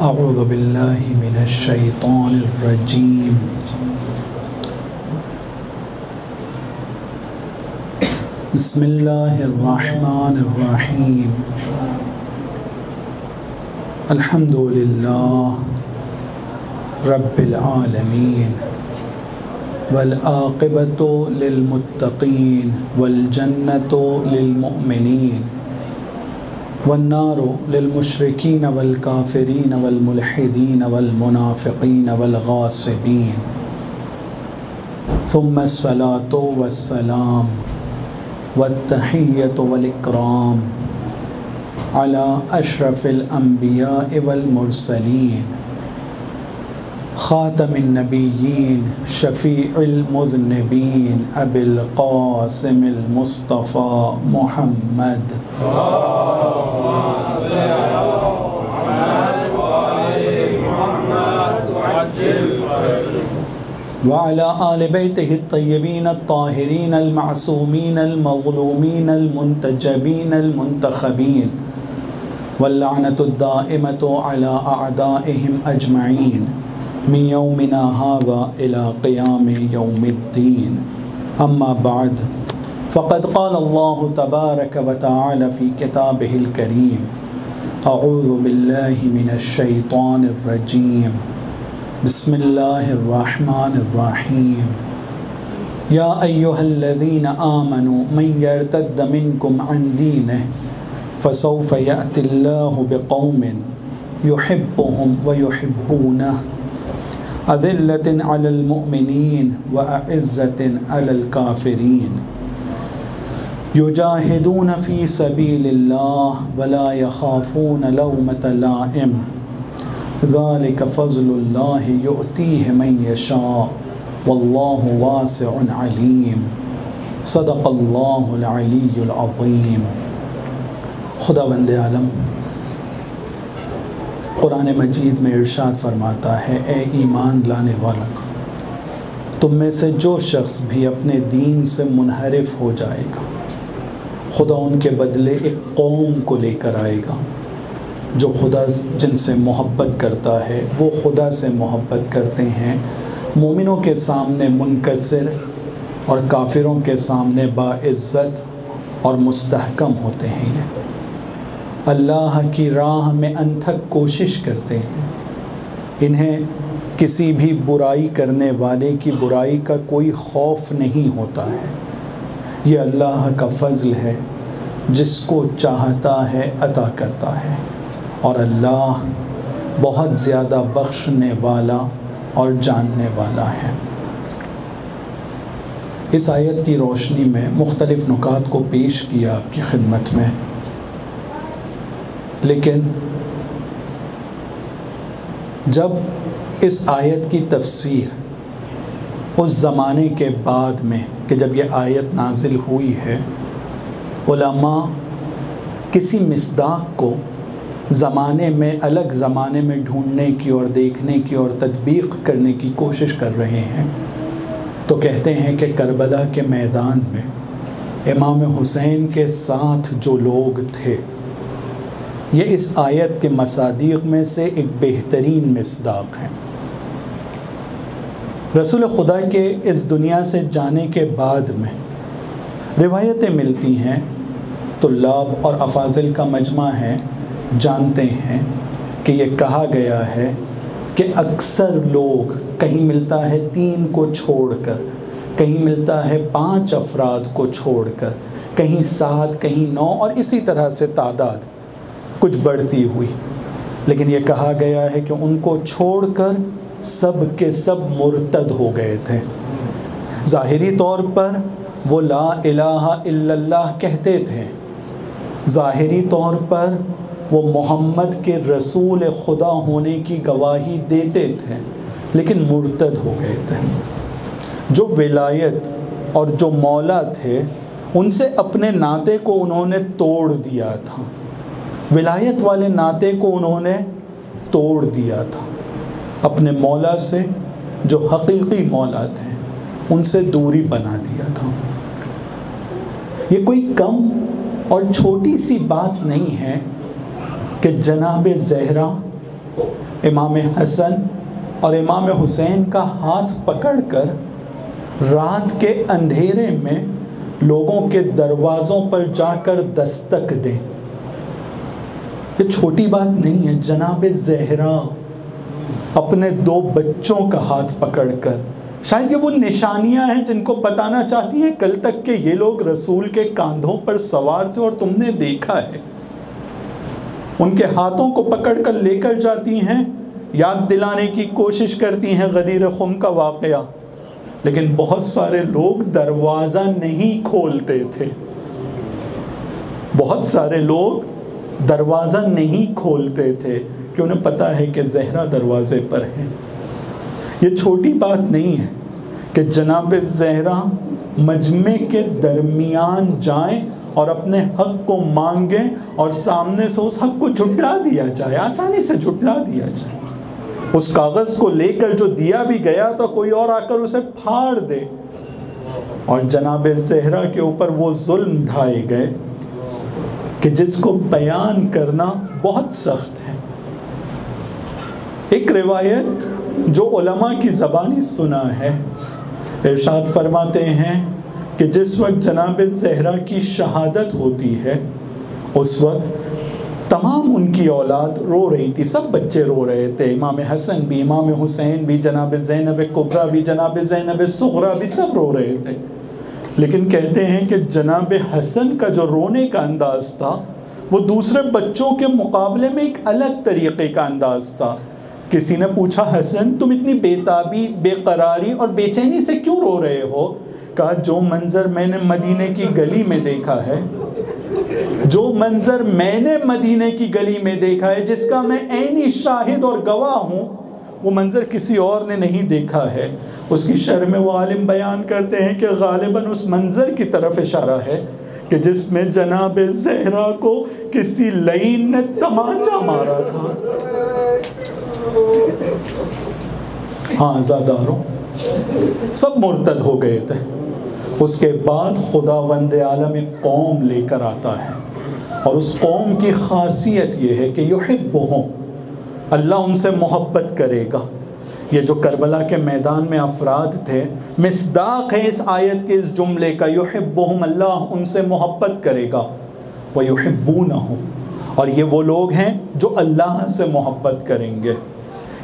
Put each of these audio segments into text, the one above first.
اعوذ باللہ من الشیطان الرجیم بسم اللہ الرحمن الرحیم الحمد للہ رب العالمین والعاقبۃ للمتقین والجنۃ للمؤمنین والنار للمشرکین والکافرین والملحدین والمنافقین والغاصبین ثم الصلاة والسلام والتحیۃ والاکرام علی اشرف الانبیاء والمرسلین خاتم النبیین شفیع المذنبین ابی القاسم المصطفیٰ محمد وعلى آل بيته الطيبين الطاهرين المعصومين المظلومين المنتجبين المنتخبين واللعنة الدائمة على أعدائهم أجمعين من يومنا هذا إلى قيام يوم الدين. أما بعد فقد قال الله تبارك وتعالى في كتابه الكريم أعوذ بالله من الشيطان الرجيم بسم اللہ الرحمن الرحیم یا ایہا الذین آمنوا من یرتد منکم عن دینہ فسوف یأتی اللہ بقوم یحبهم ویحبونہ اذلۃ علی المؤمنین وأعزۃ علی الکافرین یجاہدون فی سبیل اللہ ولا یخافون لومۃ لائم ذلك فضل اللہ یؤتیہ من یشاء واللہ واسع علیم صدق اللہ العلی العظیم. خداوند عالم قرآن مجید میں ارشاد فرماتا ہے اے ایمان لانے والوں تم میں سے جو شخص بھی اپنے دین سے منحرف ہو جائے گا خدا ان کے بدلے ایک قوم کو لے کر آئے گا جو خدا جن سے محبت کرتا ہے وہ خدا سے محبت کرتے ہیں مومنوں کے سامنے منکسر اور کافروں کے سامنے باعزت اور مستحکم ہوتے ہیں یہ اللہ کی راہ میں انتھک کوشش کرتے ہیں انہیں کسی بھی برائی کرنے والے کی برائی کا کوئی خوف نہیں ہوتا ہے یہ اللہ کا فضل ہے جس کو چاہتا ہے عطا کرتا ہے اور اللہ بہت زیادہ بخشنے والا اور جاننے والا ہے. اس آیت کی روشنی میں مختلف نکات کو پیش کیا آپ کی خدمت میں لیکن جب اس آیت کی تفسیر اس زمانے کے بعد میں کہ جب یہ آیت نازل ہوئی ہے علماء کسی مصداق کو زمانے میں الگ زمانے میں ڈھونڈنے کی اور دیکھنے کی اور تطبیق کرنے کی کوشش کر رہے ہیں تو کہتے ہیں کہ کربلا کے میدان میں امام حسین کے ساتھ جو لوگ تھے یہ اس آیت کے مصادیق میں سے ایک بہترین مصداق ہیں. رسول خدا کے اس دنیا سے جانے کے بعد میں روایتیں ملتی ہیں طلاب اور افاضل کا مجمع ہے جانتے ہیں کہ یہ کہا گیا ہے کہ اکثر لوگ کہیں ملتا ہے 3 کو چھوڑ کر کہیں ملتا ہے 5 افراد کو چھوڑ کر کہیں 7 کہیں 9 اور اسی طرح سے تعداد کچھ بڑھتی ہوئی لیکن یہ کہا گیا ہے کہ ان کو چھوڑ کر سب کے سب مرتد ہو گئے تھے. ظاہری طور پر وہ لا الہ الا اللہ کہتے تھے ظاہری طور پر وہ محمد کے رسول خدا ہونے کی گواہی دیتے تھے لیکن مرتد ہو گئے تھے. جو ولایت اور جو مولا تھے ان سے اپنے ناطے کو انہوں نے توڑ دیا تھا ولایت والے ناطے کو انہوں نے توڑ دیا تھا اپنے مولا سے جو حقیقی مولا تھے ان سے دوری بنا دیا تھا. یہ کوئی کم اور چھوٹی سی بات نہیں ہے کہ جناب زہرا امام حسن اور امام حسین کا ہاتھ پکڑ کر رات کے اندھیرے میں لوگوں کے دروازوں پر جا کر دستک دیں. یہ چھوٹی بات نہیں ہے. جناب زہرا اپنے 2 بچوں کا ہاتھ پکڑ کر، شاید یہ وہ نشانیاں ہیں جن کو بتانا چاہتی ہیں کل تک کہ یہ لوگ رسول کے کاندھوں پر سوار تھے اور تم نے دیکھا ہے. ان کے ہاتھوں کو پکڑ کر لے کر جاتی ہیں، یاد دلانے کی کوشش کرتی ہیں غدیر خم کا واقعہ، لیکن بہت سارے لوگ دروازہ نہیں کھولتے تھے. بہت سارے لوگ دروازہ نہیں کھولتے تھے کہ انہیں پتہ ہے کہ زہرا دروازے پر ہے. یہ چھوٹی بات نہیں ہے کہ جناب زہرا مجمع کے درمیان جائیں اور اپنے حق کو مانگیں اور سامنے سے اس حق کو جھٹلا دیا جائے، آسانی سے جھٹلا دیا جائے. اس کاغذ کو لے کر جو دیا بھی گیا تو کوئی اور آ کر اسے پھاڑ دے، اور جناب زہرا کے اوپر وہ ظلم ڈھائے گئے کہ جس کو بیان کرنا بہت سخت ہے. ایک روایت جو علماء کی زبانی سنا ہے، ارشاد فرماتے ہیں کہ جس وقت جناب زہرا کی شہادت ہوتی ہے اس وقت تمام ان کی اولاد رو رہی تھی، سب بچے رو رہے تھے. امام حسن بھی، امام حسین بھی، جناب زینب کبریٰ بھی، جناب زینب صغریٰ بھی، سب رو رہے تھے. لیکن کہتے ہیں کہ جناب حسن کا جو رونے کا انداز تھا وہ دوسرے بچوں کے مقابلے میں ایک الگ طریقے کا انداز تھا. کسی نے پوچھا حسن تم اتنی بے تابی، بے قراری اور بے چینی سے کیوں رو رہے ہو؟ کہا جو منظر میں نے مدینے کی گلی میں دیکھا ہے، جو منظر میں نے مدینے کی گلی میں دیکھا ہے، جس کا میں عینی شاہد اور گواہ ہوں، وہ منظر کسی اور نے نہیں دیکھا ہے. اس کی شرح میں وہ عالم بیان کرتے ہیں کہ غالباً اس منظر کی طرف اشارہ ہے کہ جس میں جناب زہرا کو کسی لعین نے تمانچہ مارا تھا. ہاں زاداروں سب مرتد ہو گئے تھے. اس کے بعد خداوند عالم ایک قوم لے کر آتا ہے، اور اس قوم کی خاصیت یہ ہے کہ یحبہم، اللہ ان سے محبت کرے گا. یہ جو کربلا کے میدان میں افراد تھے مصداق ہے اس آیت کے اس جملے کا، یحبہم، اللہ ان سے محبت کرے گا. ویحبونہم، اور یہ وہ لوگ ہیں جو اللہ سے محبت کریں گے.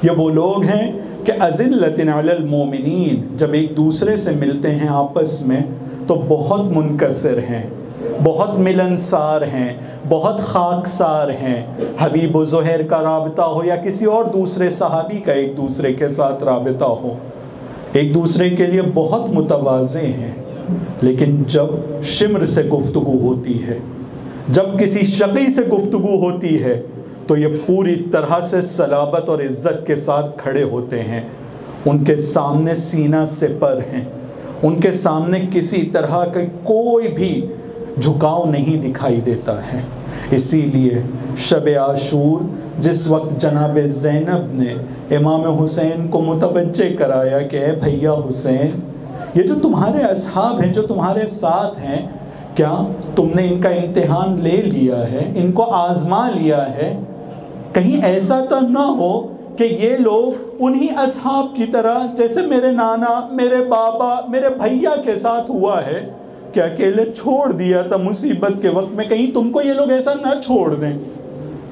یہ وہ لوگ ہیں کہ اذلۃ علی المومنین، جب ایک دوسرے سے ملتے ہیں آپس میں تو بہت منکسر ہیں، بہت ملنسار ہیں، بہت خاکسار ہیں. حبیب و زہیر کا رابطہ ہو یا کسی اور دوسرے صحابی کا ایک دوسرے کے ساتھ رابطہ ہو، ایک دوسرے کے لیے بہت متواضع ہیں. لیکن جب شمر سے گفتگو ہوتی ہے، جب کسی شقی سے گفتگو ہوتی ہے تو یہ پوری طرح سے صلابت اور عزت کے ساتھ کھڑے ہوتے ہیں. ان کے سامنے سینہ سپر ہیں، ان کے سامنے کسی طرح کا کوئی بھی جھکاؤ نہیں دکھائی دیتا ہے. اسی لیے شب عاشور جس وقت جناب زینب نے امام حسین کو متوجہ کرایا کہ اے بھیا حسین، یہ جو تمہارے اصحاب ہیں، جو تمہارے ساتھ ہیں، کیا تم نے ان کا امتحان لے لیا ہے، ان کو آزما لیا ہے؟ کہیں ایسا تو نہ ہو کہ یہ لوگ انہی اصحاب کی طرح جیسے میرے نانا، میرے بابا، میرے بھیا کے ساتھ ہوا ہے کہ اکیلے چھوڑ دیا تھا مصیبت کے وقت میں، کہیں تم کو یہ لوگ ایسا نہ چھوڑ دیں.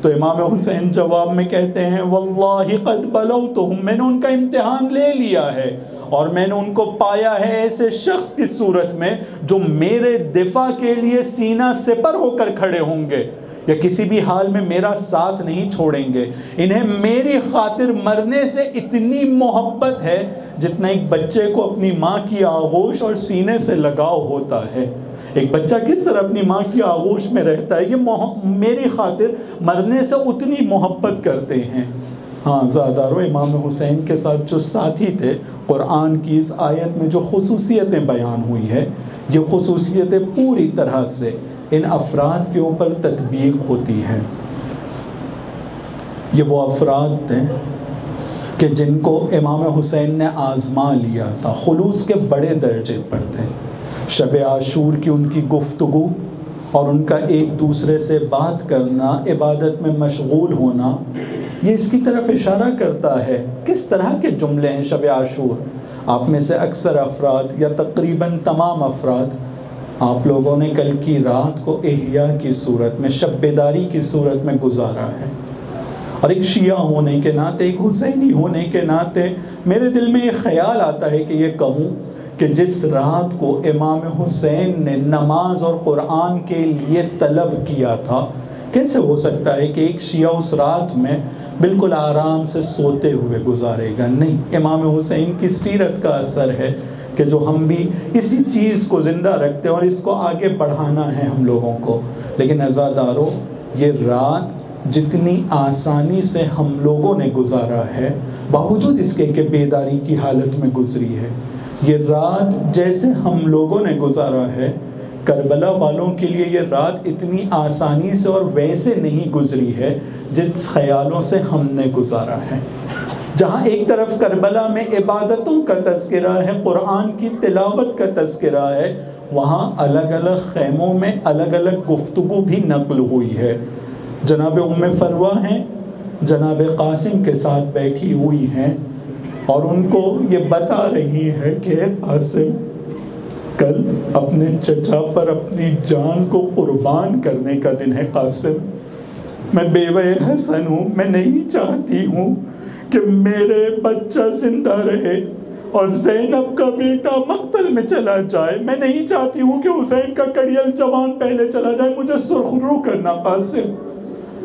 تو امام حسین جواب میں کہتے ہیں واللہ قد بلوتہم، میں نے ان کا امتحان لے لیا ہے اور میں نے ان کو پایا ہے ایسے شخص کی صورت میں جو میرے دفاع کے لیے سینہ سپر ہو کر کھڑے ہوں گے یا کسی بھی حال میں میرا ساتھ نہیں چھوڑیں گے. انہیں میری خاطر مرنے سے اتنی محبت ہے جتنا ایک بچے کو اپنی ماں کی آغوش اور سینے سے لگاؤ ہوتا ہے. ایک بچہ کس طرح اپنی ماں کی آغوش میں رہتا ہے، یہ میری خاطر مرنے سے اتنی محبت کرتے ہیں. ہاں زادارو، امام حسین کے ساتھ جو ساتھی تھے، قرآن کی اس آیت میں جو خصوصیتیں بیان ہوئی ہے، یہ خصوصیتیں پوری طرح سے ان افراد کے اوپر تطبیق ہوتی ہیں. یہ وہ افراد تھے کہ جن کو امام حسین نے آزما لیا تھا، خلوص کے بڑے درجے پر تھے. شب عاشور کی ان کی گفتگو اور ان کا ایک دوسرے سے بات کرنا، عبادت میں مشغول ہونا، یہ اس کی طرف اشارہ کرتا ہے کس طرح کے جملے ہیں شب عاشور. آپ میں سے اکثر افراد یا تقریباً تمام افراد آپ لوگوں نے کل کی رات کو احیاء کی صورت میں، شب بیداری کی صورت میں گزارا ہے. اور ایک شیعہ ہونے کے ناطے، ایک حسینی ہونے کے ناطے میرے دل میں یہ خیال آتا ہے کہ یہ کہوں کہ جس رات کو امام حسین نے نماز اور قرآن کے لیے طلب کیا تھا، کیسے ہو سکتا ہے کہ ایک شیعہ اس رات میں بالکل آرام سے سوتے ہوئے گزارے گا؟ نہیں، امام حسین کی سیرت کا اثر ہے کہ جو ہم بھی اسی چیز کو زندہ رکھتے ہیں اور اس کو آگے بڑھانا ہے ہم لوگوں کو. لیکن عزادارو، یہ رات جتنی آسانی سے ہم لوگوں نے گزارا ہے، باوجود اس کے کہ بیداری کی حالت میں گزری ہے، یہ رات جیسے ہم لوگوں نے گزارا ہے، کربلا والوں کے لیے یہ رات اتنی آسانی سے اور ویسے نہیں گزری ہے جس خیالوں سے ہم نے گزارا ہے. جہاں ایک طرف کربلا میں عبادتوں کا تذکرہ ہے، قرآن کی تلاوت کا تذکرہ ہے، وہاں الگ الگ خیموں میں الگ الگ گفتگو بھی نقل ہوئی ہے. جناب ام فروہ ہیں، جناب قاسم کے ساتھ بیٹھی ہوئی ہیں اور ان کو یہ بتا رہی ہے کہ قاسم، کل اپنے چچا پر اپنی جان کو قربان کرنے کا دن ہے. قاسم، میں بیوہ حسن ہوں، میں نہیں چاہتی ہوں کہ میرے بچہ زندہ رہے اور زینب کا بیٹا مقتل میں چلا جائے. میں نہیں چاہتی ہوں کہ حسین کا کڑیل جوان پہلے چلا جائے. مجھے سرخرو کرنا قاسم.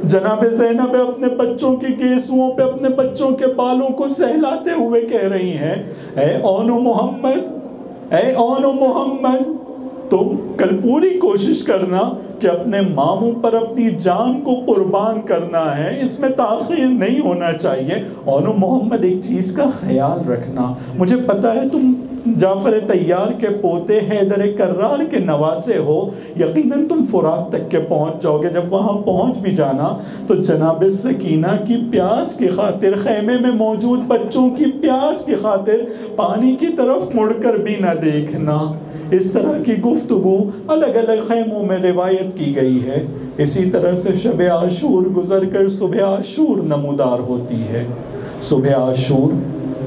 جناب زینب اپنے بچوں کی گیسوؤں پہ اپنے بچوں کے بالوں کو سہلاتے ہوئے کہہ رہی ہیں، اے اون محمد، اے اون محمد، تم کل پوری کوشش کرنا کہ اپنے ماموں پر اپنی جان کو قربان کرنا ہے، اس میں تاخیر نہیں ہونا چاہیے. اون محمد، ایک چیز کا خیال رکھنا، مجھے پتا ہے تم جعفر طیار کے پوتے حیدر کرار کے نواسے ہو، یقیناً تم فرات تک کے پہنچ جاؤ گے. جب وہاں پہنچ بھی جانا تو جناب سکینہ کی پیاس کی خاطر، خیمے میں موجود بچوں کی پیاس کی خاطر پانی کی طرف مڑ کر بھی نہ دیکھنا. اس طرح کی گفتگو الگ الگ خیموں میں روایت کی گئی ہے. اسی طرح سے شب عاشور گزر کر صبح عاشور نمودار ہوتی ہے. صبح عاشور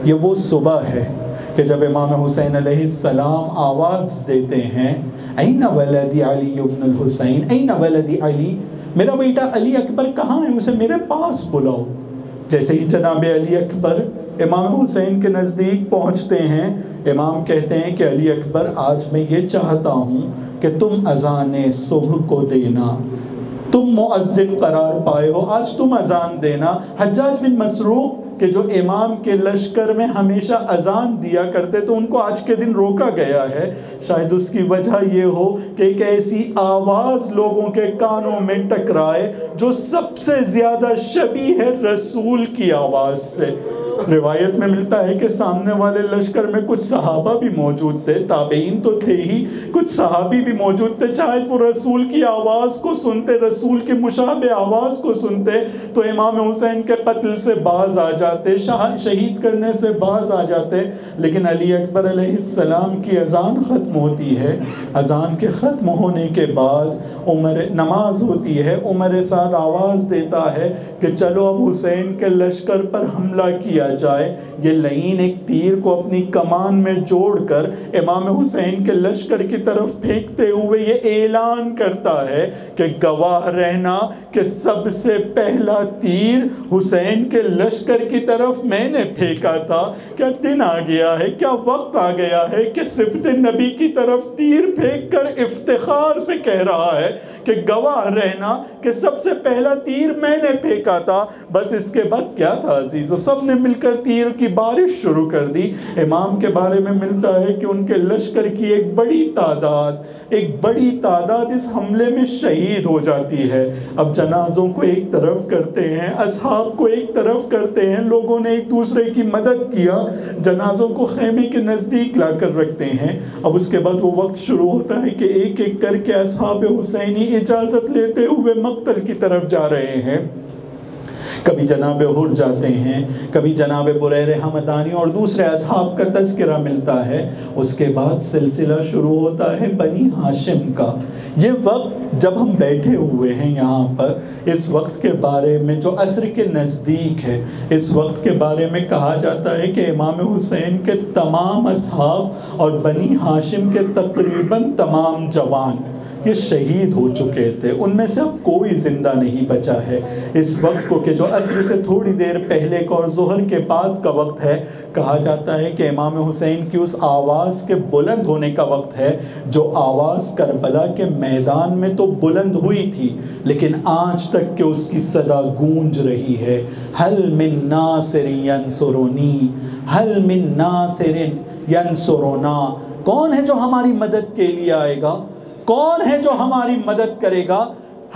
یہ وہ صبح ہے کہ جب امام حسین علیہ السلام آواز دیتے ہیں، این ولدی علی ابن الحسین، این ولدی علی، میرا بیٹا علی اکبر کہاں ہے، اسے میرے پاس بلاؤ. جیسے ہی جناب علی اکبر امام حسین کے نزدیک پہنچتے ہیں، امام کہتے ہیں کہ علی اکبر، آج میں یہ چاہتا ہوں کہ تم اذان صبح کو دینا، تم مؤذن قرار پائے ہو، آج تم اذان دینا. حجاج بن مسروق کہ جو امام کے لشکر میں ہمیشہ اذان دیا کرتے تو ان کو آج کے دن روکا گیا ہے. شاید اس کی وجہ یہ ہو کہ ایک ایسی آواز لوگوں کے کانوں میں ٹکرائے جو سب سے زیادہ شبیہ ہے رسول کی آواز سے. روایت میں ملتا ہے کہ سامنے والے لشکر میں کچھ صحابہ بھی موجود تھے، تابعین تو تھے ہی، کچھ صحابی بھی موجود تھے. شاید وہ رسول کی آواز کو سنتے، رسول کے مشابہ آواز کو سنتے تو امام حسین کے قتل سے باز آ جاتے، شہید کرنے سے باز آ جاتے. لیکن علی اکبر علیہ السلام کی اذان ختم ہوتی ہے. اذان کے ختم ہونے کے بعد عمر نماز ہوتی ہے. عمر سعد آواز دیتا ہے کہ چلو اب حسین کے لشکر پر حملہ کیا جائے. یہ لعین ایک تیر کو اپنی کمان میں جوڑ کر امام حسین کے لشکر کی طرف پھینکتے ہوئے یہ اعلان کرتا ہے کہ گواہ رہنا کہ سب سے پہلا تیر حسین کے لشکر کی طرف میں نے پھینکا تھا. کیا دن آ گیا ہے، کیا وقت آ گیا ہے کہ صفت نبی کی طرف تیر پھینک کر افتخار سے کہہ رہا ہے کہ گواہ رہنا کہ سب سے پہلا تیر میں نے پھینکا تھا. بس اس کے بعد کیا تھا عزیزو، سب نے مل کر تیر کی بارش شروع کر دی. امام کے بارے میں ملتا ہے کہ ان کے لشکر کی ایک بڑی تعداد اس حملے میں شہید ہو جاتی ہے. اب جنازوں کو ایک طرف کرتے ہیں، اصحاب کو ایک طرف کرتے ہیں، لوگوں نے ایک دوسرے کی مدد کیا، جنازوں کو خیمے کے نزدیک لا کر رکھتے ہیں. اب اس کے بعد وہ وقت شروع ہوتا ہے کہ ایک ایک کر کے اصحاب حسینی اجازت لیتے ہوئے مقتل کی طرف جا رہے ہیں. کبھی جناب حر جاتے ہیں، کبھی جناب بریر حمدانی اور دوسرے اصحاب کا تذکرہ ملتا ہے. اس کے بعد سلسلہ شروع ہوتا ہے بنی ہاشم کا. یہ وقت جب ہم بیٹھے ہوئے ہیں یہاں پر، اس وقت کے بارے میں جو عصر کے نزدیک ہے، اس وقت کے بارے میں کہا جاتا ہے کہ امام حسین کے تمام اصحاب اور بنی ہاشم کے تقریباً تمام جوان یہ شہید ہو چکے تھے، ان میں سے اب کوئی زندہ نہیں بچا ہے۔ اس وقت کو کہ جو عصر سے تھوڑی دیر پہلے کا اور ظہر کے بعد کا وقت ہے، کہا جاتا ہے کہ امام حسین کی اس آواز کے بلند ہونے کا وقت ہے جو آواز کربلا کے میدان میں تو بلند ہوئی تھی، لیکن آج تک کہ اس کی صدا گونج رہی ہے، حل من ناصر ینصرنی، حل من ناصر ینصرنا، کون ہے جو ہماری مدد کے لیے آئے گا، کون ہے جو ہماری مدد کرے گا،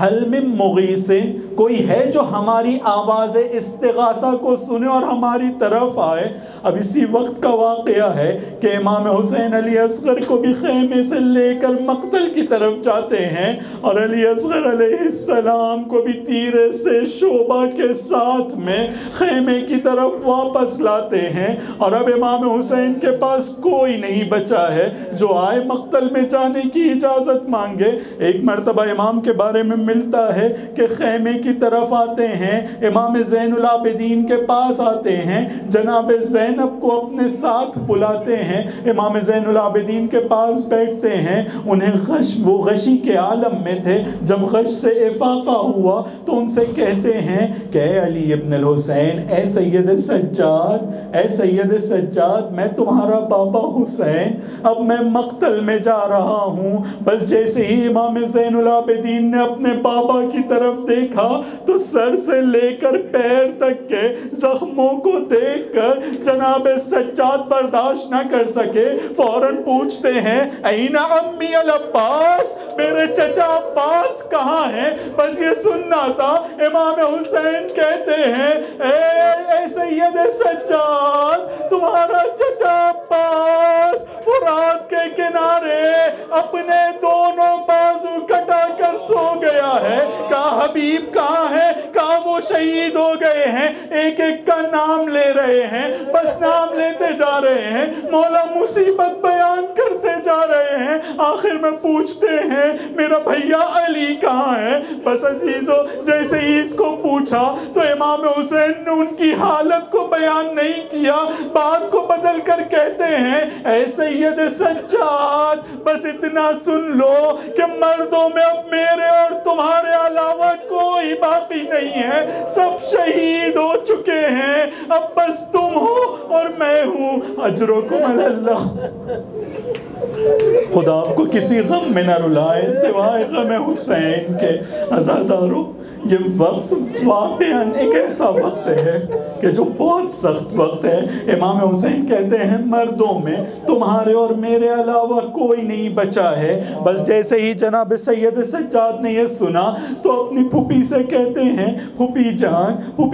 حل من مغیث، کوئی ہے جو ہماری آواز استغاثہ کو سنے اور ہماری طرف آئے۔ اب اسی وقت کا واقعہ ہے کہ امام حسین علی اصغر کو بھی خیمے سے لے کر مقتل کی طرف جاتے ہیں، اور علی اصغر علیہ السلام کو بھی تیرے سے شعبہ کے ساتھ میں خیمے کی طرف واپس لاتے ہیں، اور اب امام حسین کے پاس کوئی نہیں بچا ہے جو آئے مقتل میں جانے کی اجازت مانگے۔ ایک مرتبہ امام کے بارے میں ملتا ہے کہ خیمے کی طرف آتے ہیں، امام زین العابدین کے پاس آتے ہیں، جناب زینب کو اپنے ساتھ بلاتے ہیں، امام زین العابدین کے پاس بیٹھتے ہیں، انہیں وہ غشی کے عالم میں تھے، جب غش سے افاقہ ہوا تو ان سے کہتے ہیں کہ اے علی ابن الحسین، اے سید سجاد، اے سید سجاد، میں تمہارا بابا حسین اب میں مقتل میں جا رہا ہوں۔ بس جیسے ہی امام زین العابدین نے اپنے بابا کی طرف دیکھا تو سر سے لے کر پیر تک کے زخموں کو دیکھ کر جناب سجاد برداشت نہ کر سکے، فوراً پوچھتے ہیں این عمی العباس، میرے چچا عباس کہاں ہیں؟ بس یہ سننا تھا۔ امام حسین کہتے ہیں اے سید سجاد، تمہارا چچا عباس فرات کے کنارے اپنے دونوں بازو کٹا کر سو گیا ہے۔ کہا حبیب کہاں ہے؟ کہا وہ شہید ہو گئے ہیں۔ ایک ایک کا نام لے رہے ہیں، بس نام لیتے جا رہے ہیں، مولا مصیبت بیان کرتے جا رہے ہیں، آخر میں پوچھتے ہیں میرا بھیا علی کہاں ہے؟ بس عزیزو، جیسے ہی اس کو پوچھا تو امام حسین نے ان کی حالت کو بیان نہیں کیا، بات کو بدل کر کہتے ہیں اے سید سجاد، بس اتنا سن لو کہ مردوں میں اب میرے اور تمہارے علاوہ کوئی باقی نہیں ہے، سب شہید ہو چکے ہیں، اب بس تم ہو اور میں ہوں، اجرکم علی اللہ۔ خدا آپ کو کسی غم میں نہ رلائے سوائے غم حسین کے۔ عزادارو، یہ وقت واقعاً ایک ایسا وقت ہے کہ جو بہت سخت وقت ہے۔ امام حسین کہتے ہیں مردوں میں تمہارے اور میرے علاوہ کوئی نہیں بچا ہے۔ بس جیسے ہی جناب سید سجاد نے یہ سنا تو اپنی پھوپھی سے کہتے ہیں پھوپھی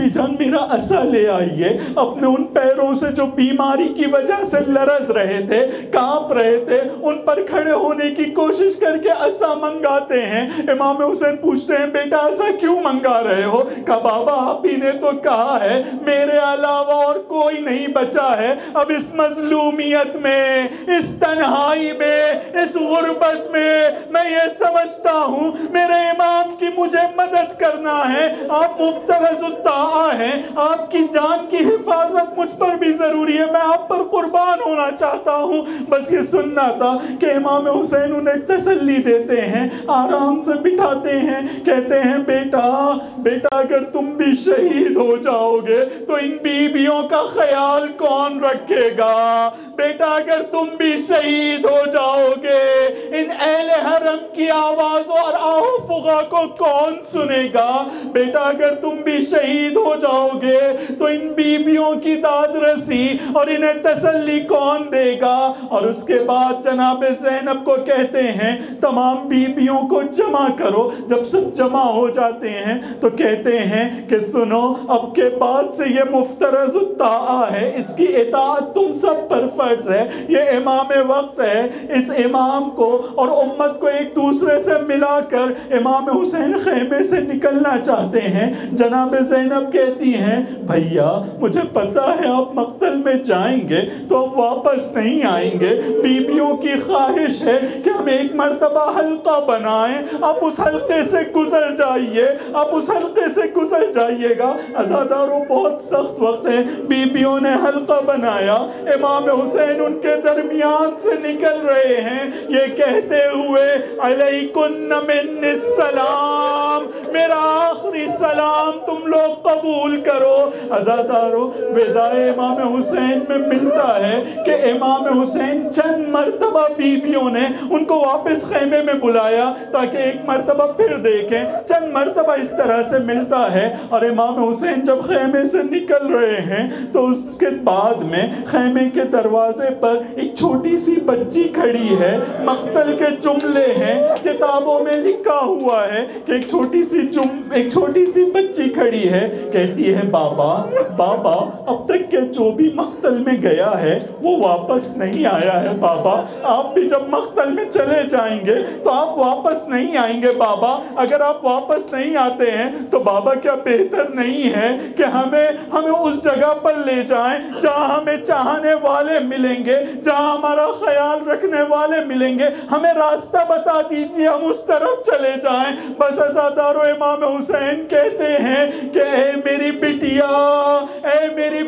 جان میرا عصا لے آئیے۔ اپنے ان پیروں سے جو بیماری کی وجہ سے لرز رہے تھے، کانپ رہے تھے، ان پر کھڑے ہونے کی کوشش کر کے عصا منگاتے ہیں۔ امام حسین پوچھتے ہیں بیٹا عصا کیوں منگا رہے ہو؟ کہا بابا آپ ہی نے تو کہا ہے میرے علاوہ اور کوئی نہیں بچا ہے، اب اس مظلومیت میں، اس تنہائی میں، اس غربت میں یہ سمجھتا ہوں میرے امام کی مجھے مدد کرنا ہے، آپ مفترض الطاعہ ہیں، آپ کی جان کی حفاظت مجھ پر بھی ضروری ہے، میں آپ پر قربان ہونا چاہتا ہوں۔ بس یہ سننا تھا کہ امام حسین انہیں تسلی دیتے ہیں، آرام سے بٹھاتے ہیں، کہتے ہیں بیٹا اگر تم بھی شہید ہو جاؤ گے تو ان بیویوں کا خیال کون رکھے گا؟ بیٹا اگر تم بھی شہید ہو جاؤ گے ان اہل حرم کی آوازوں اور آہو فغا کو کون سنے گا؟ بیٹا اگر تم بھی شہید ہو جاؤ گے تو ان بیویوں کی داد رسی اور انہیں تسلی کون دے گا؟ اور اس کے بعد جناب زینب کو کہتے ہیں تمام بیویوں کو جمع کرو۔ جب سب جمع ہو جاتے ہیں تو کہتے ہیں کہ سنو اب کے بعد سے یہ مفترض الطاعہ ہے، اس کی اطاعت تم سب پر فرض ہے، یہ امام وقت ہے۔ اس امام کو اور امت کو ایک دوسرے سے ملا کر امام حسین خیمے سے نکلنا چاہتے ہیں۔ جناب زینب کہتی ہیں بھیا مجھے پتا ہے آپ مقتل میں جائیں گے تو اب واپس نہیں آئیں گے، بیویوں کی خواہش ہے کہ ہم ایک مرتبہ حلقہ بنائیں، آپ اس حلقے سے گزر جائیے، آپ اس حلقے سے گزر جائیے گا۔ عزاداروں بہت سخت وقت ہے، بیویوں نے حلقہ بنایا، امام حسین ان کے درمیان سے نکل رہے ہیں یہ کہتے ہوئے علیکن من السلام، میرا آخری سلام تم لوگ قبول کرو۔ عزاداروں وداع امام حسین میں ملتا ہے کہ امام حسین چند مرتبہ بیویوں نے ان کو واپس خیمے میں بلایا تاکہ ایک مرتبہ پھر دیکھیں، چند مرتبہ اس طرح سے ملتا ہے، اور امام حسین جب خیمے سے نکل رہے ہیں تو اس کے بعد میں خیمے کے دروازے پر ایک چھوٹی سی بچی کھڑی ہے، مقتل کے جملے ہیں، کتابوں میں لکھا ہوا ہے کہ ایک چھوٹی سی بچی کھڑی ہے، کہتی ہے بابا اب تک کے جو بھی مقتل میں گیا ہے وہ واپس نہیں آیا ہے بابا، آپ بھی جب مقتل میں چلے جائیں گے تو آپ واپس نہیں آئیں گے بابا، اگر آپ واپس نہیں آتے ہیں تو بابا کیا بہتر نہیں ہے کہ ہمیں اس جگہ پر لے جائیں جہاں ہمیں چاہنے والے ملیں گے، جہاں ہمارا خیال رکھنے والے ملیں گے، ہمیں راستہ بتا دیجئے ہم اس طرف چلے جائیں۔ بس عزادارو امام حسین کہتے ہیں کہ اے میری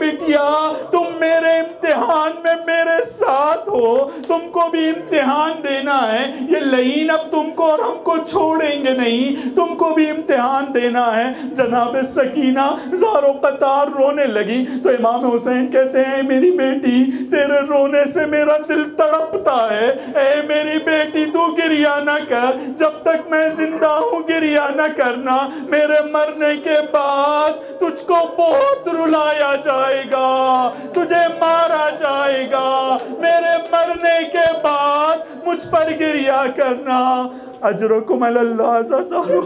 بٹیا تم میرے امتحان میں میرے ساتھ ہو، تم کو بھی امتحان دینا ہے، یہ لعین اب تم کو اور ہم کو چھوڑیں گے نہیں، تم کو بھی امتحان دینا ہے۔ جناب سکینہ زار و قطار رونے لگی تو امام حسین کہتے ہیں میری بیٹی تیرے رونے سے میرا دل تڑپتا ہے، اے میری بیٹی تو گریہ نہ کر، جب تک میں زندہ ہوں گریہ نہ کرنا، میرے مرنے کے بعد تجھ کو بہت رلایا جائے گا، تجھے مارا جائے گا، میرے مرنے کے بعد مجھ پر گریہ کرنا۔ اجرکم علی اللہ عزادارو۔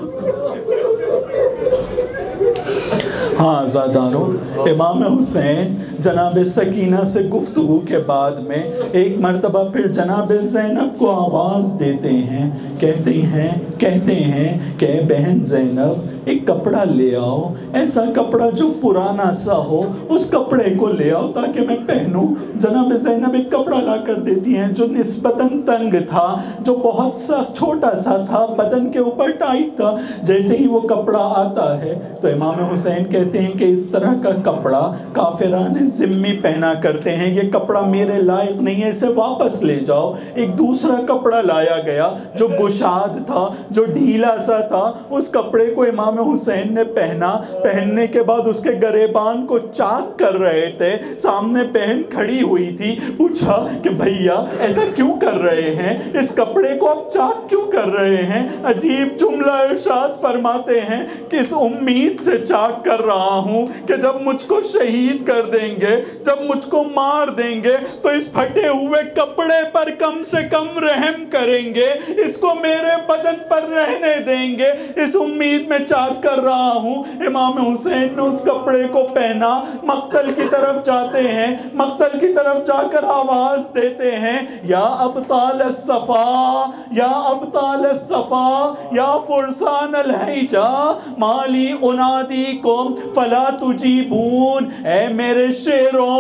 ہاں عزادارو امام حسین جناب سکینہ سے گفتگو کے بعد میں ایک مرتبہ پھر جناب زینب کو آواز دیتے ہیں، کہتے ہیں کہ اے بہن زینب ایک کپڑا لے آؤ، ایسا کپڑا جو پرانا سا ہو، اس کپڑے کو لے آؤ تاکہ میں پہنوں۔ جناب زینب ایک کپڑا لا کر دیتی ہیں جو نسبتاً تنگ تھا، جو بہت سا چھوٹا سا تھا، بدن کے اوپر ٹائٹ تھا۔ جیسے ہی وہ کپڑا آتا ہے تو امام حسین کہتے ہیں کہ اس طرح کا کپڑا کافران ذمی پہنا کرتے ہیں، یہ کپڑا میرے لائق نہیں ہے، اسے واپس لے جاؤ۔ ایک دوسرا کپڑا لایا گیا جو گشاد تھا، جو ڈھیلا سا تھا، اس کپڑے کو امام حسین نے پہننے کے بعد اس کے گریبان کو چاک کر رہے تھے، سامنے بہن کھڑی ہوئی تھی، پوچھا کہ بھیا ایسا کیوں کر رہے ہیں، اس کپڑے کو آپ چاک کیوں کر رہے ہیں؟ عجیب جملہ ارشاد فرماتے ہیں کہ اس امید سے چاک کر رہا ہوں کہ جب مجھ کو شہید کر دیں گے، جب مجھ کو مار دیں گے تو اس پھٹے ہوئے کپڑے پر کم سے کم رحم کریں گے، اس کو میرے بدن پر رہنے دیں گے، اس امید میں چاک کر رہا ہوں۔ امام حسین نے اس کپڑے کو پہنا، مقتل کی طرف جاتے ہیں، مقتل کی طرف جا کر آواز دیتے ہیں یا ابطال الصفا، یا ابطال الصفا، یا فرسان الحجا مالی انادیکم فلا تجیبون۔ اے میرے شیروں،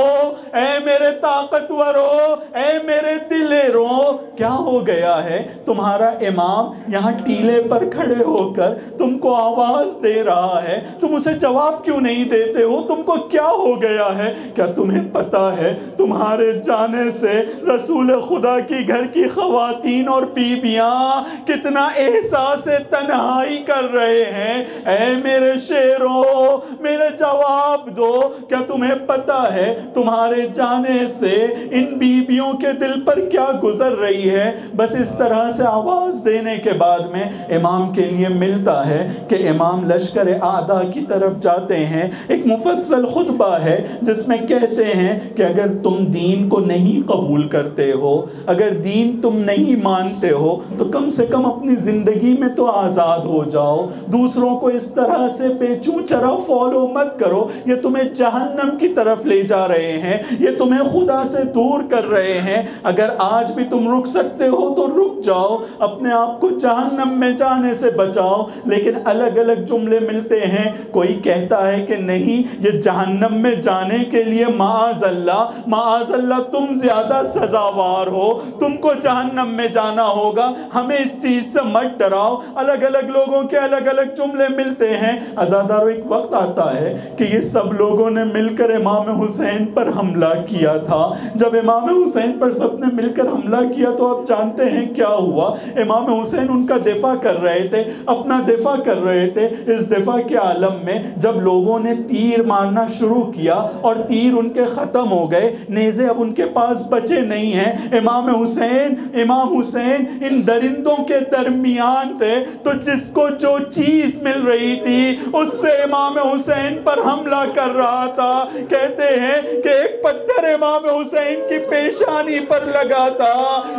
اے میرے طاقتوروں، اے میرے دلیروں، کیا ہو گیا ہے؟ تمہارا امام یہاں ٹیلے پر کھڑے ہو کر تم کو آواز دے رہا ہے، تم اسے جواب کیوں نہیں دیتے ہو؟ تم کو کیا ہو گیا ہے؟ کیا تمہیں پتا ہے تمہارے جانے سے رسول خدا کی گھر کی خواتین اور بیویاں کتنا احساس تنہائی کر رہے ہیں؟ اے میرے شیروں، میرے جواب دو، کیا تمہیں پتا ہے تمہارے جانے سے ان بیویوں کے دل پر کیا گزر رہی ہے؟ بس اس طرح سے آواز دینے کے بعد میں امام کے لیے ملتا ہے کہ امام لشکر اعداء کی طرف جاتے ہیں، ایک مفصل خطبہ ہے جس میں کہتے ہیں کہ اگر تم دین کو نہیں قبول کرتے ہو، اگر دین تم نہیں مانتے ہو تو کم سے کم اپنی زندگی میں تو آزاد ہو جاؤ، دوسروں کو اس طرح سے بے چوں چرا فالو مت کرو، یہ تمہیں جہنم کی طرف لے جا رہے ہیں، یہ تمہیں خدا سے دور کر رہے ہیں۔ اگر آج بھی تم رک سکتے ہو تو رک جاؤ، اپنے آپ کو جہنم جہنم میں جانے سے بچاؤ، لیکن الگ الگ جملے ملتے ہیں۔ کوئی کہتا ہے کہ نہیں، یہ جہنم میں جانے کے لیے معاذ اللہ تم زیادہ سزاوار ہو، تم کو جہنم میں جانا ہوگا، ہمیں اس چیز سے مت ڈراؤ۔ الگ الگ لوگوں کے الگ الگ جملے ملتے ہیں۔ عزادارو، ایک وقت آتا ہے کہ یہ سب لوگوں نے مل کر امام حسین پر حملہ کیا تھا۔ جب امام حسین پر سب نے مل کر حملہ کیا تو آپ جانتے ہیں کیا ہوا۔ امام حسین ان کا دفاع کر رہے تھے، اپنا دفاع کر رہے تھے۔ اس دفاع کے عالم میں جب لوگوں نے تیر مارنا شروع کیا اور تیر ان کے ختم ہو گئے، نیزے اب ان کے پاس بچے نہیں ہیں، امام حسین ان درندوں کے درمیان تھے، تو جس کو جو چیز مل رہی تھی اس سے امام حسین پر حملہ کر رہا تھا۔ کہتے ہیں کہ ایک پتھر امام حسین کی پیشانی پر لگا تھا،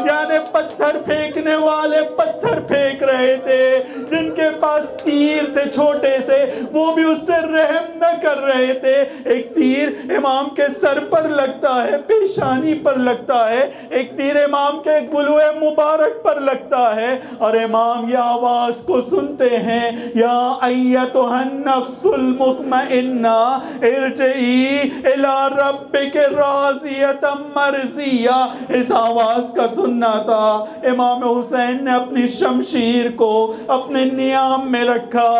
یعنی پتھر پھینکنے والے پتھر پھینک رہے تھے، جن کے پاس تیر تھے چھوٹے سے وہ بھی اس سے رحم نہ کر رہے تھے۔ ایک تیر امام کے سر پر لگتا ہے، پیشانی پر لگتا ہے، ایک تیر امام کے گلوئے مبارک پر لگتا ہے، اور امام یہ آواز کو سنتے ہیں، یا ایتھا النفس المطمئنہ ارجعی الی ربک راضیۃ مرضیہ۔ اس آواز کا سننا تھا۔ امام حسین نے اپنی شمشیر کو اپنے نیام میں رکھا۔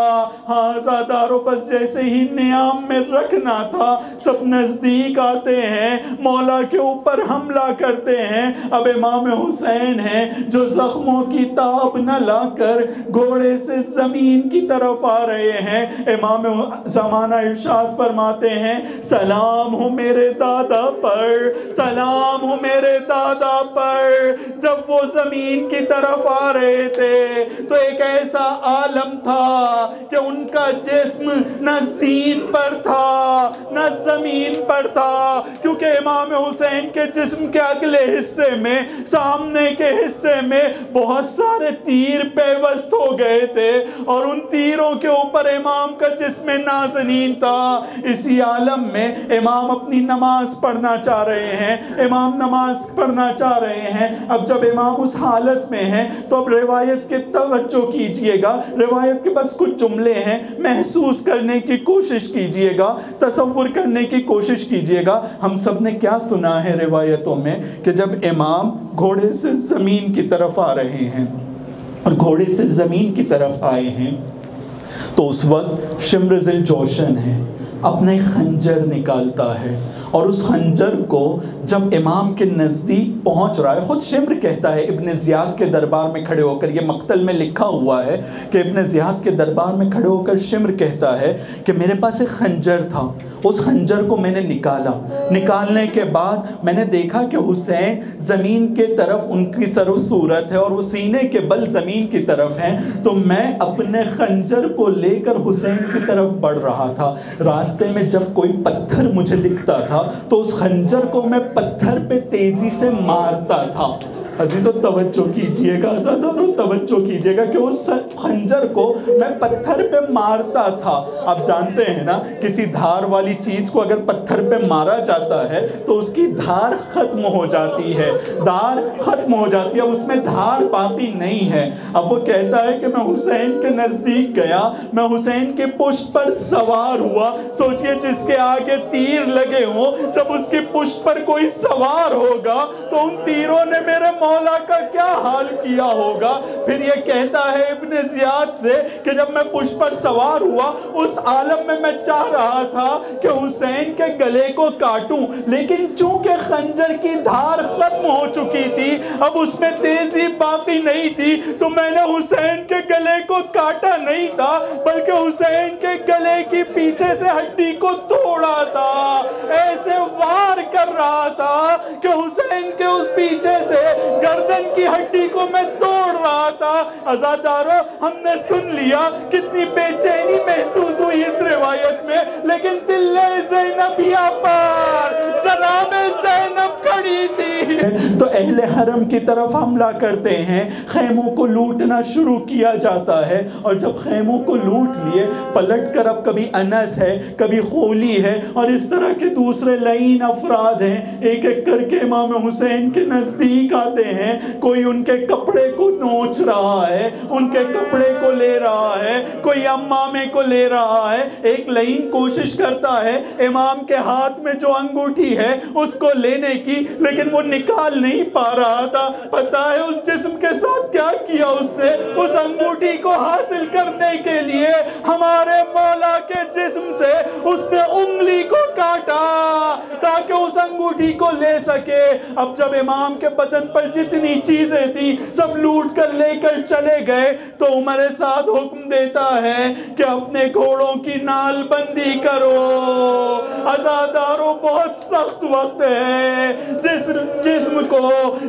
ہاں عزادارو، بس جیسے ہی نیام میں رکھنا تھا، سب نزدیک آتے ہیں، مولا کے اوپر حملہ کرتے ہیں۔ اب امام حسین ہیں جو زخموں کی تاب نہ لا کر گھوڑے سے زمین کی طرف آ رہے ہیں۔ امام زمانہ ارشاد فرماتے ہیں، سلام ہو میرے دادا پر، سلام ہو میرے دادا پر۔ جب وہ زمین کی طرف آ رہے تھے تو ایک ایسا عالم تھا کہ ان کا جسم نہ زین پر تھا نہ زمین پر تھا، کیونکہ امام حسین کے جسم کے اگلے حصے میں، سامنے کے حصے میں بہت سارے تیر پیوست ہو گئے تھے، اور ان تیروں کے اوپر امام کا جسم نازنین تھا۔ اسی عالم میں امام اپنی نماز پڑھنا چاہ رہے ہیں، امام نماز پڑھنا چاہ رہے ہیں۔ اب جب امام اس حالت میں ہیں تو اب روایت کے توجہ کیجئے گا، روایت کے بس کچھ جملے ہیں، محسوس کرنے کی کوشش کیجئے گا، تصور کرنے کی کوشش کیجئے گا۔ ہم سب نے کیا سنا ہے روایتوں میں کہ جب امام گھوڑے سے زمین کی طرف آ رہے ہیں اور گھوڑے سے زمین کی طرف آئے ہیں تو اس وقت شمر ذی الجوشن ہے، اپنا ایک خنجر نکالتا ہے، اور اس خنجر کو جب امام کے نزدیک پہنچ رہا ہے، خود شمر کہتا ہے ابن زیاد کے دربار میں کھڑے ہو کر، یہ مقتل میں لکھا ہوا ہے کہ ابن زیاد کے دربار میں کھڑے ہو کر شمر کہتا ہے کہ میرے پاس ایک خنجر تھا، اس خنجر کو میں نے نکالنے کے بعد میں نے دیکھا کہ حسین زمین کے طرف ان کی سر و صورت ہے اور وہ سینے کے بل زمین کی طرف ہیں، تو میں اپنے خنجر کو لے کر حسین کی طرف بڑھ رہا تھا۔ راستے میں جب کوئی پتھر مجھے دکھتا تھا تو اس خنجر کو میں پتھر پہ تیزی سے مارتا تھا۔ عزیزو توجہ کیجئے گا، عزادارو توجہ کیجئے گا کہ اس خنجر کو میں پتھر پہ مارتا تھا۔ آپ جانتے ہیں نا، کسی دھار والی چیز کو اگر پتھر پہ مارا جاتا ہے تو اس کی دھار ختم ہو جاتی ہے، دھار ختم ہو جاتی ہے، اس میں دھار باقی نہیں ہے۔ اب وہ کہتا ہے کہ میں حسین کے نزدیک گیا، میں حسین کے پشت پر سوار ہوا۔ سوچئے جس کے آگے تیر لگے ہوں، جب اس کی پشت پر کوئی سوار ہوگا تو ان تیروں نے میرے مولا کا کیا حال کیا ہوگا۔ پھر یہ کہتا ہے ابن زیاد سے کہ جب میں پشت پر سوار ہوا اس عالم میں چاہ رہا تھا کہ حسین کے گلے کو کاٹوں، لیکن چونکہ خنجر کی دھار ختم ہو چکی تھی، اب اس میں تیزی باقی نہیں تھی، تو میں نے حسین کے گلے کو کاٹا نہیں تھا بلکہ حسین کے گلے کی پیچھے سے ہڈی کو توڑا تھا، ایسے وار کر رہا تھا کہ حسین کے اس پیچھے سے گردن کی ہڈی کو میں توڑ رہا تھا۔ عزادارو، ہم نے سن لیا کتنی بے چینی محسوس ہوئی اس روایت میں، لیکن تلے زینبیہ پر جناب زینب کھڑی تھی۔ تو اہل حرم کی طرف حملہ کرتے ہیں، خیموں کو لوٹنا شروع کیا جاتا ہے، اور جب خیموں کو لوٹ لیے پلٹ کر اب کبھی انس ہے، کبھی خولی ہے اور اس طرح کے دوسرے لعین افراد ہیں، ایک ایک کر کے امام حسین کے نزدیک آتے ہیں، کوئی ان کے کپڑے کو نوچ رہا ہے، ان کے کپڑے کو لے رہا ہے، کوئی امامے کو لے رہا ہے، ایک لعین کوشش کرتا ہے امام کے ہاتھ میں جو انگوٹھی ہے اس کو لینے کی، لیکن وہ نکال نہیں پا رہا تھا۔ پتہ ہے اس جسم کے ساتھ کیا کیا اس نے؟ اس انگوٹھی کو حاصل کرنے کے لیے ہمارے مولا کے جسم سے اس نے انگلی کو کاٹا تاکہ اس انگوٹھی کو لے سکے۔ اب جب امام کے بدن پر جتنی چیزیں تھی سب لوٹ کر لے کر چلے گئے تو عمر سعد حکم دیتا ہے کہ اپنے گھوڑوں کی نال بندی کرو، عزاداروں بہت سخت وقت ہے۔ جس جسم کو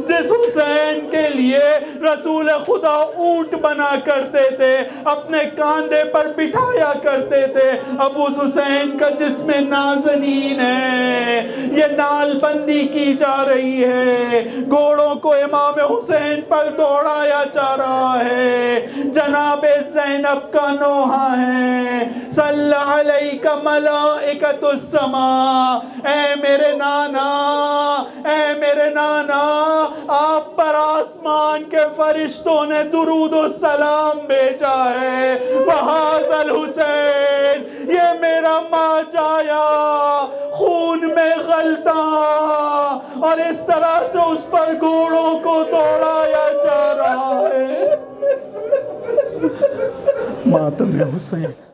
جس حسین کے لیے رسول خدا اونٹ بنا کرتے تھے، اپنے کاندھے پر بٹھایا کرتے تھے، اب اس حسین کا جسم نازنین ہے، یہ نال بندی کی جا رہی ہے، گھوڑوں کو امام حسین پر دوڑایا جا رہا ہے، جناب زینب کا نوحہ ہے، صلی علیک ملائکۃ السماء، اے میرے نانا، اے میرے نانا، آپ پر آسمان کے فرشتوں نے درود و سلام بھیجا ہے، وَهَذَا الحسین، یہ میرا ماں جایا خون میں غلطا، اور اس طرح سے اس پر گھوڑوں کو دوڑایا جا رہا ہے۔ ماتم حسین۔